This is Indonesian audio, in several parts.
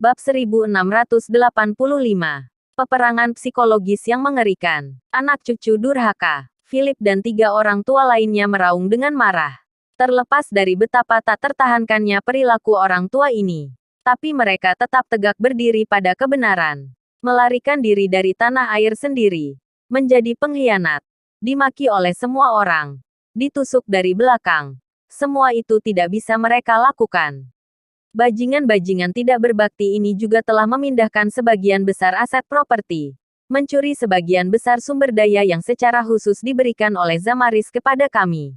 Bab 1685. Peperangan psikologis yang mengerikan. Anak cucu durhaka. Philip dan 3 orang tua lainnya meraung dengan marah. Terlepas dari betapa tak tertahankannya perilaku orang tua ini, tapi mereka tetap tegak berdiri pada kebenaran. Melarikan diri dari tanah air sendiri. Menjadi pengkhianat. Dimaki oleh semua orang. Ditusuk dari belakang. Semua itu tidak bisa mereka lakukan. Bajingan-bajingan tidak berbakti ini juga telah memindahkan sebagian besar aset properti. Mencuri sebagian besar sumber daya yang secara khusus diberikan oleh Zamaris kepada kami.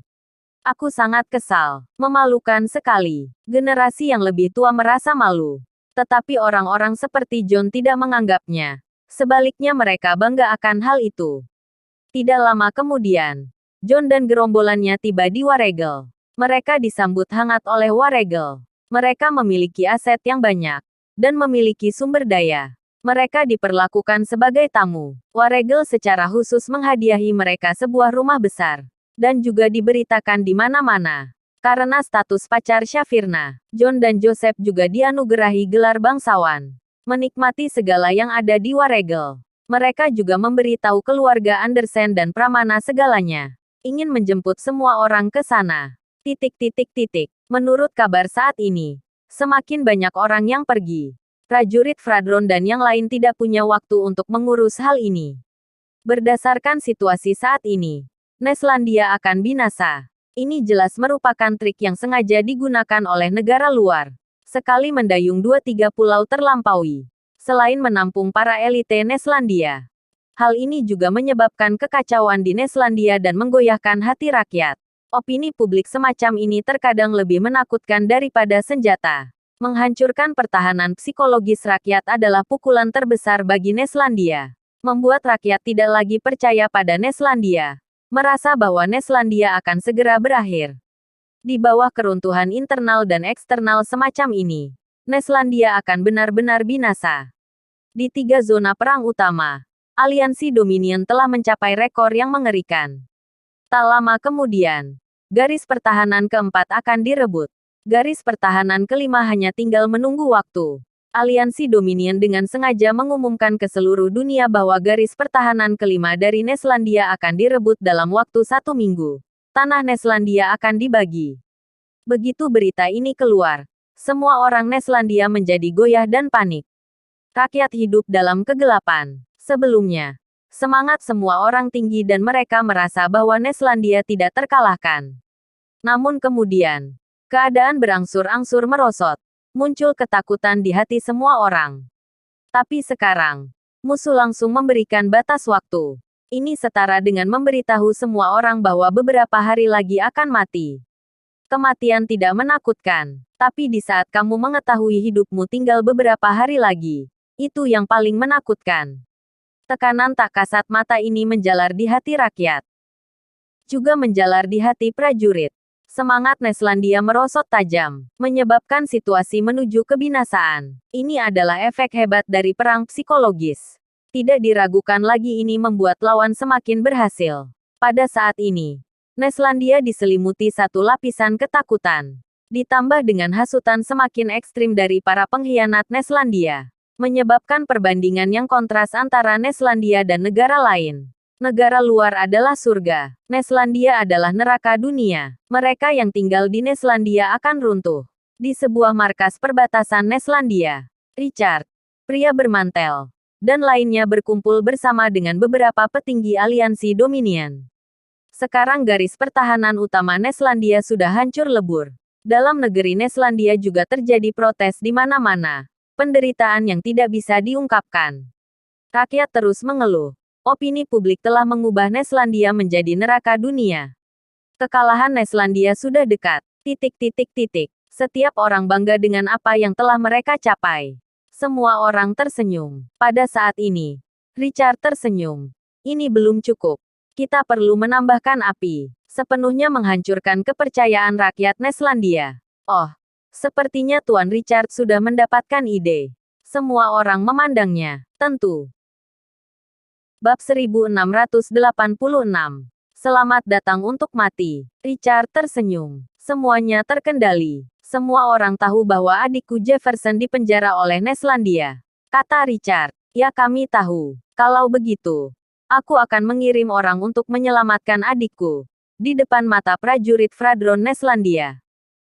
Aku sangat kesal. Memalukan sekali. Generasi yang lebih tua merasa malu. Tetapi orang-orang seperti John tidak menganggapnya. Sebaliknya mereka bangga akan hal itu. Tidak lama kemudian, John dan gerombolannya tiba di Waregel. Mereka disambut hangat oleh Waregel. Mereka memiliki aset yang banyak, dan memiliki sumber daya. Mereka diperlakukan sebagai tamu. Waregel secara khusus menghadiahi mereka sebuah rumah besar, dan juga diberitakan di mana-mana. Karena status pacar Shafirna, John dan Joseph juga dianugerahi gelar bangsawan. Menikmati segala yang ada di Waregel. Mereka juga memberitahu keluarga Andersen dan Pramana segalanya. Ingin menjemput semua orang ke sana. Menurut kabar saat ini, semakin banyak orang yang pergi. Prajurit Fradron dan yang lain tidak punya waktu untuk mengurus hal ini. Berdasarkan situasi saat ini, Neslandia akan binasa. Ini jelas merupakan trik yang sengaja digunakan oleh negara luar. Sekali mendayung 2-3 pulau terlampaui. Selain menampung para elite Neslandia. Hal ini juga menyebabkan kekacauan di Neslandia dan menggoyahkan hati rakyat. Opini publik semacam ini terkadang lebih menakutkan daripada senjata. Menghancurkan pertahanan psikologis rakyat adalah pukulan terbesar bagi Neslandia. Membuat rakyat tidak lagi percaya pada Neslandia. Merasa bahwa Neslandia akan segera berakhir. Di bawah keruntuhan internal dan eksternal semacam ini, Neslandia akan benar-benar binasa. Di 3 zona perang utama, aliansi Dominion telah mencapai rekor yang mengerikan. Tak lama kemudian, garis pertahanan keempat akan direbut. Garis pertahanan kelima hanya tinggal menunggu waktu. Aliansi Dominion dengan sengaja mengumumkan ke seluruh dunia bahwa garis pertahanan kelima dari Neslandia akan direbut dalam waktu 1 minggu. Tanah Neslandia akan dibagi. Begitu berita ini keluar, semua orang Neslandia menjadi goyah dan panik. Rakyat hidup dalam kegelapan. Sebelumnya, semangat semua orang tinggi dan mereka merasa bahwa Neslandia tidak terkalahkan. Namun kemudian, keadaan berangsur-angsur merosot. Muncul ketakutan di hati semua orang. Tapi sekarang, musuh langsung memberikan batas waktu. Ini setara dengan memberitahu semua orang bahwa beberapa hari lagi akan mati. Kematian tidak menakutkan, tapi di saat kamu mengetahui hidupmu tinggal beberapa hari lagi, itu yang paling menakutkan. Tekanan tak kasat mata ini menjalar di hati rakyat. Juga menjalar di hati prajurit. Semangat Neslandia merosot tajam, menyebabkan situasi menuju kebinasaan. Ini adalah efek hebat dari perang psikologis. Tidak diragukan lagi ini membuat lawan semakin berhasil. Pada saat ini, Neslandia diselimuti satu lapisan ketakutan. Ditambah dengan hasutan semakin ekstrim dari para pengkhianat Neslandia. Menyebabkan perbandingan yang kontras antara Neslandia dan negara lain. Negara luar adalah surga. Neslandia adalah neraka dunia. Mereka yang tinggal di Neslandia akan runtuh. Di sebuah markas perbatasan Neslandia, Richard, pria bermantel, dan lainnya berkumpul bersama dengan beberapa petinggi aliansi Dominion. Sekarang garis pertahanan utama Neslandia sudah hancur lebur. Dalam negeri Neslandia juga terjadi protes di mana-mana. Penderitaan yang tidak bisa diungkapkan. Rakyat terus mengeluh. Opini publik telah mengubah Neslandia menjadi neraka dunia. Kekalahan Neslandia sudah dekat. Setiap orang bangga dengan apa yang telah mereka capai. Semua orang tersenyum. Pada saat ini, Richard tersenyum. Ini belum cukup. Kita perlu menambahkan api. Sepenuhnya menghancurkan kepercayaan rakyat Neslandia. Oh. Sepertinya Tuan Richard sudah mendapatkan ide. Semua orang memandangnya, tentu. Bab 1686. Selamat datang untuk mati. Richard tersenyum. Semuanya terkendali. Semua orang tahu bahwa adikku Jefferson dipenjara oleh Neslandia, kata Richard. Ya, kami tahu. Kalau begitu, aku akan mengirim orang untuk menyelamatkan adikku. Di depan mata prajurit Fradron Neslandia.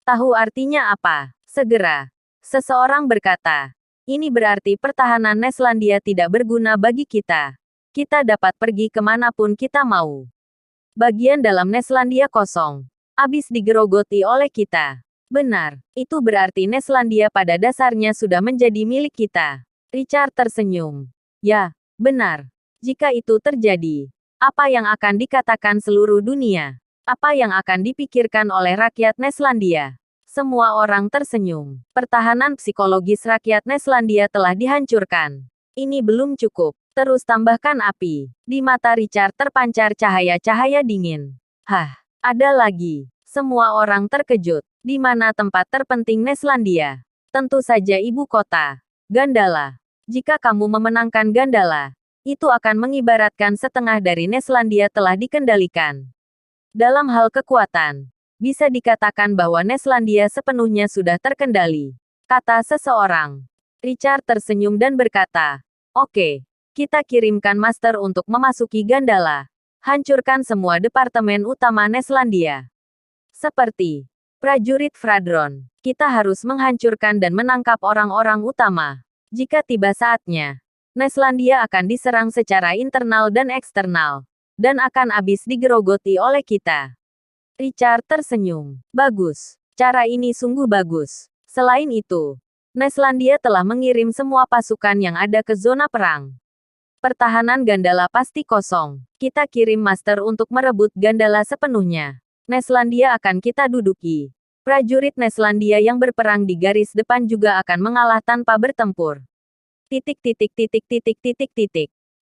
Tahu artinya apa? Segera. Seseorang berkata. Ini berarti pertahanan Neslandia tidak berguna bagi kita. Kita dapat pergi kemanapun kita mau. Bagian dalam Neslandia kosong. Habis digerogoti oleh kita. Benar. Itu berarti Neslandia pada dasarnya sudah menjadi milik kita. Richard tersenyum. Ya, benar. Jika itu terjadi, apa yang akan dikatakan seluruh dunia? Apa yang akan dipikirkan oleh rakyat Neslandia? Semua orang tersenyum. Pertahanan psikologis rakyat Neslandia telah dihancurkan. Ini belum cukup. Terus tambahkan api. Di mata Richard terpancar cahaya-cahaya dingin. Hah, ada lagi. Semua orang terkejut. Di mana tempat terpenting Neslandia? Tentu saja ibu kota. Gandala. Jika kamu memenangkan Gandala, itu akan mengibaratkan setengah dari Neslandia telah dikendalikan. Dalam hal kekuatan, bisa dikatakan bahwa Neslandia sepenuhnya sudah terkendali, kata seseorang. Richard tersenyum dan berkata, oke, kita kirimkan Master untuk memasuki Gandala. Hancurkan semua departemen utama Neslandia. Seperti prajurit Fradron, kita harus menghancurkan dan menangkap orang-orang utama. Jika tiba saatnya, Neslandia akan diserang secara internal dan eksternal, dan akan habis digerogoti oleh kita. Richard tersenyum. Bagus. Cara ini sungguh bagus. Selain itu, Neslandia telah mengirim semua pasukan yang ada ke zona perang. Pertahanan Gandala pasti kosong. Kita kirim Master untuk merebut Gandala sepenuhnya. Neslandia akan kita duduki. Prajurit Neslandia yang berperang di garis depan juga akan mengalah tanpa bertempur.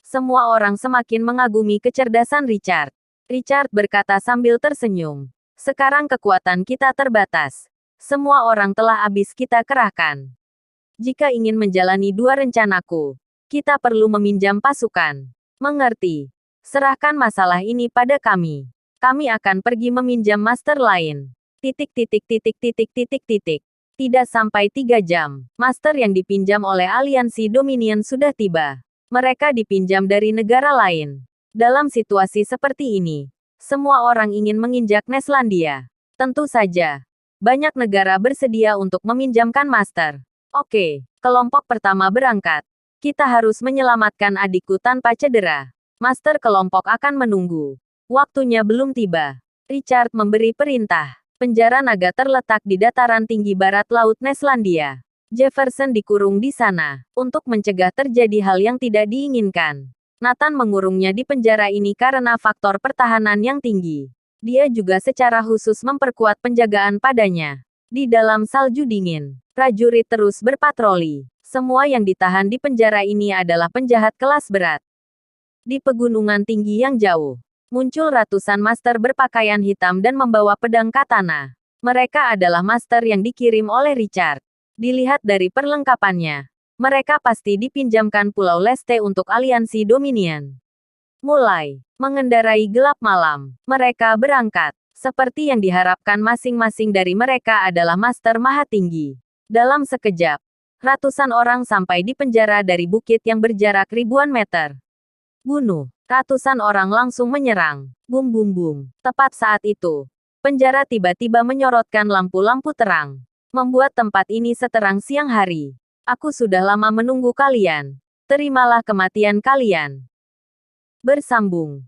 Semua orang semakin mengagumi kecerdasan Richard. Richard berkata sambil tersenyum. Sekarang kekuatan kita terbatas. Semua orang telah habis kita kerahkan. Jika ingin menjalani dua rencanaku, kita perlu meminjam pasukan. Mengerti? Serahkan masalah ini pada kami. Kami akan pergi meminjam Master lain. Tidak sampai 3 jam, Master yang dipinjam oleh aliansi Dominion sudah tiba. Mereka dipinjam dari negara lain. Dalam situasi seperti ini, semua orang ingin menginjak Neslandia. Tentu saja, banyak negara bersedia untuk meminjamkan Master. Oke, kelompok pertama berangkat. Kita harus menyelamatkan adikku tanpa cedera. Master kelompok akan menunggu. Waktunya belum tiba. Richard memberi perintah. Penjara naga terletak di dataran tinggi barat laut Neslandia. Jefferson dikurung di sana, untuk mencegah terjadi hal yang tidak diinginkan. Nathan mengurungnya di penjara ini karena faktor pertahanan yang tinggi. Dia juga secara khusus memperkuat penjagaan padanya. Di dalam salju dingin, prajurit terus berpatroli. Semua yang ditahan di penjara ini adalah penjahat kelas berat. Di pegunungan tinggi yang jauh, muncul ratusan Master berpakaian hitam dan membawa pedang katana. Mereka adalah Master yang dikirim oleh Richard. Dilihat dari perlengkapannya, mereka pasti dipinjamkan Pulau Leste untuk aliansi Dominion. Mulai mengendarai gelap malam, mereka berangkat. Seperti yang diharapkan masing-masing dari mereka adalah Master Maha Tinggi. Dalam sekejap, ratusan orang sampai di penjara dari bukit yang berjarak ribuan meter. Bunuh. Ratusan orang langsung menyerang. Bum bum bum. Tepat saat itu, penjara tiba-tiba menyorotkan lampu-lampu terang, membuat tempat ini seterang siang hari. Aku sudah lama menunggu kalian. Terimalah kematian kalian. Bersambung.